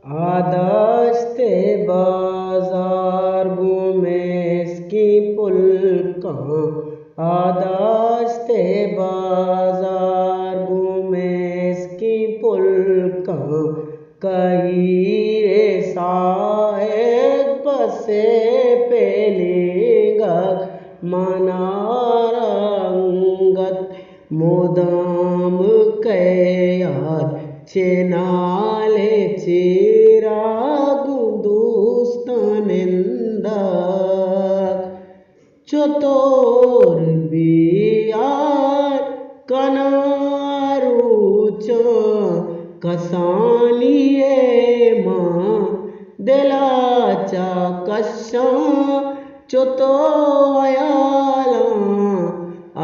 आदस्ते बाजार गुमेस की पुलका आदस्ते बाजार गुमेस की पुलका कही रे साहेब बसे पेलेगा मनारंगत मुदाम के यार चेनाले चिराग दोस्तानिंदा चतोर बियार कनारुचा कसानिये माँ दिलाचा कशा चतोयाला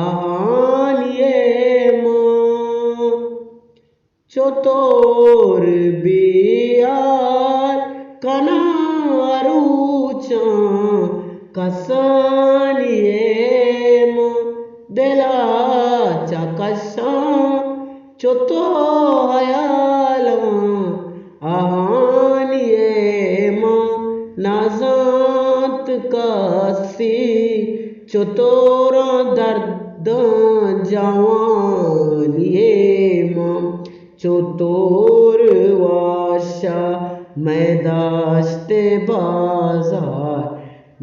आहानिये माँ चतोर बियार कनारुचा कसानिये माँ दिलाचा कशा चतोयाला आहानिये माँ नाजात कासी चतोरा दर्द जवानिये माँ चतोर वाशा मैं दाश्ते बाजार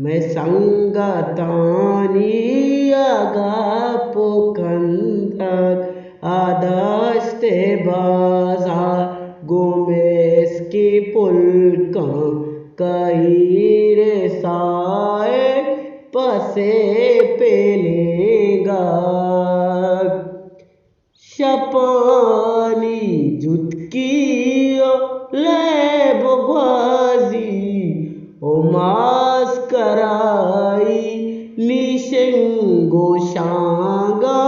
मैं संगतानी आगापो कंदक आदस्ते बाजार गुमेस की पुलका कही रे साए पसे पेलेगा शपानी जुतकियो ले बगवाजी ओ मास कराई निशंगो शांगा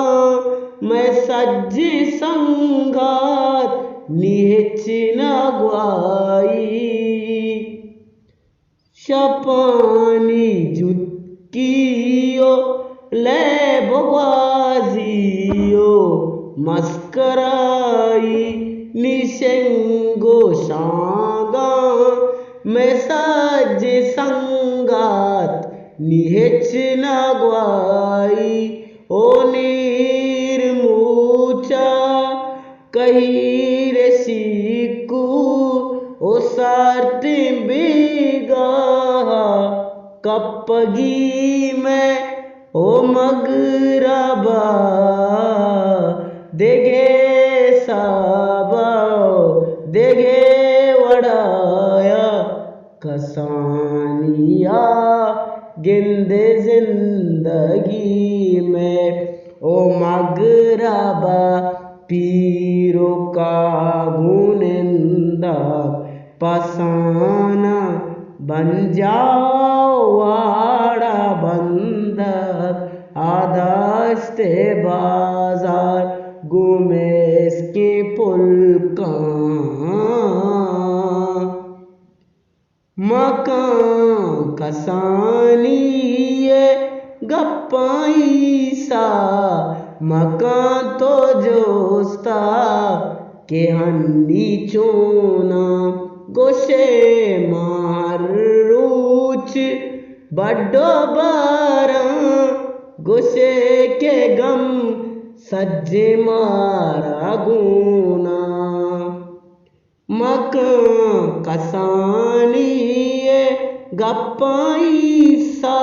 मैं सज्ज संगात निहचिना ग्वाई शपानी जुतकियो ले बगवाजियो मस्कराई निशंगो शांगा मैं सज संगात निहचना ग्वाई ओ नीरमूचा कही रे सीकू ओ सार्थ बेगा कपगी में ओ मगरबा देगे साबा देगे वड़ाया कसानिया गिंदे जिंदगी में ओ मगरबा पीरो का गुनिंदा पसाना बन जाओ वाड़ा बंदक आदस्ते बाजार गुमेस की पुलका मकान कसानिये गप्पाई सा मकान तो जोस्ता के हन्नी चोना गोशे मार रूच बड्डो बारा गोशे के गम सज्जे मारा गुना मकान कसानिये गप्पाई सा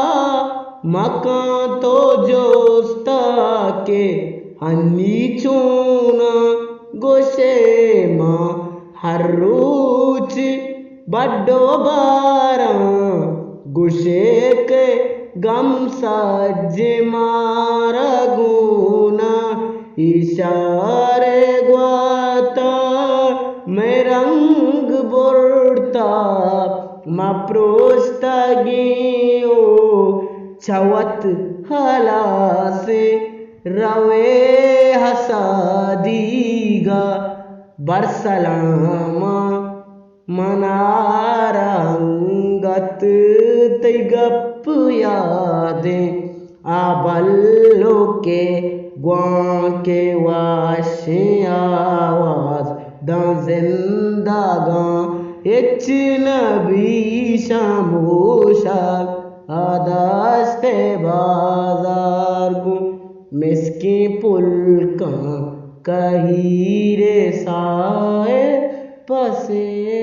मकान तो जोस्ता के हन्नी चोना गोशे माँ हर रूच बड्डो बारा गुशे के गम सज मारा गुना इशारे ग्वाता मैं रंग बोरता मप्रोस्तगियो छवत हला से रवे हसादीगा बरसलामा मनारंगत तिगप यादें आबल्लो के ग्वां के वाशे आवाज दा जिंदागां इच नबी शामोशाक आदास्ते बाजार गु मिसकी पुलका कहीरे साए पसे